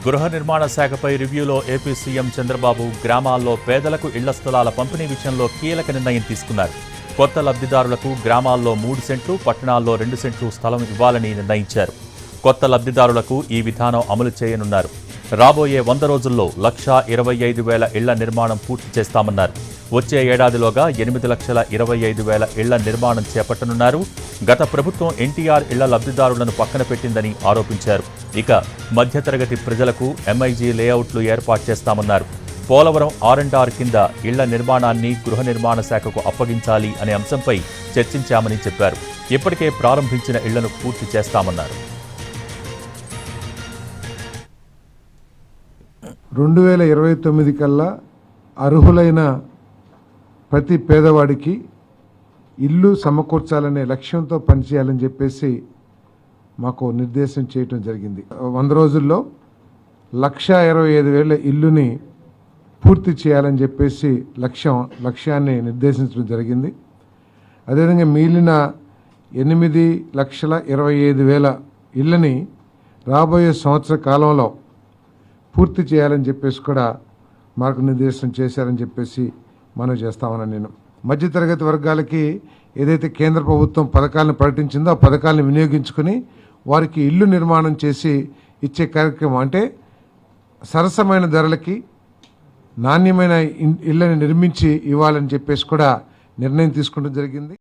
గృహ నిర్మాణ శాఖపై రివ్యూలో ఏపీ సీఎం చంద్రబాబు గ్రామాల్లో పేదలకు ఇళ్ల స్థలాల పంపిణీ విషయంలో కీలక నిర్ణయం తీసుకున్నారు. కొత్త లబ్ధిదారులకు గ్రామాల్లో 3 సెంట్లు, పట్టణాల్లో 2 సెంట్లు స్థలం ఇవ్వాలని నిర్ణయించారు. కొత్త లబ్ధిదారులకు ఈ విధానం అమలు చేయనున్నారు. రాబోయే 100 రోజుల్లో 1,25,000 ఇళ్ల నిర్మాణం పూర్తి చేస్తామన్నారు. వచ్చే ఏడాదిలోగా 8,25,000 ఇళ్ల నిర్మాణం చేపట్టనున్నారు. గత ప్రభుత్వం ఎన్టీఆర్ ఇళ్ల లబ్ధిదారులను పక్కన పెట్టిందని ఆరోపించారు. ఇక మధ్యతరగతి ప్రజలకు ఎంఐజీ లేఅవుట్లు ఏర్పాటు చేస్తామన్నారు. పోలవరం R&R కింద ఇళ్ల నిర్మాణాన్ని గృహ నిర్మాణ శాఖకు అప్పగించాలి అనే అంశంపై చర్చించామని చెప్పారు. ఇప్పటికే ప్రారంభించిన ఇళ్లను పూర్తి చేస్తామన్నారు. 2029 కల్లా అర్హులైన ప్రతి పేదవాడికి ఇల్లు సమకూర్చాలనే లక్ష్యంతో పనిచేయాలని చెప్పేసి మాకు నిర్దేశం చేయటం జరిగింది. 100 రోజుల్లో 1,25,000 ఇల్లుని పూర్తి చేయాలని చెప్పేసి లక్ష్యాన్ని నిర్దేశించడం జరిగింది. అదేవిధంగా మిగిలిన 8,25,000 ఇళ్ళని రాబోయే సంవత్సర కాలంలో పూర్తి చేయాలని చెప్పేసి కూడా మార్గనిర్దేశం చేశారని చెప్పేసి మనం చేస్తామని నేను మధ్యతరగతి వర్గాలకి ఏదైతే కేంద్ర ప్రభుత్వం పథకాలను ప్రకటించిందో ఆ పథకాలను వినియోగించుకుని వారికి ఇల్లు నిర్మాణం చేసి ఇచ్చే కార్యక్రమం, అంటే సరసమైన ధరలకి నాణ్యమైన ఇళ్ళని నిర్మించి ఇవ్వాలని చెప్పేసి కూడా నిర్ణయం తీసుకోవడం జరిగింది.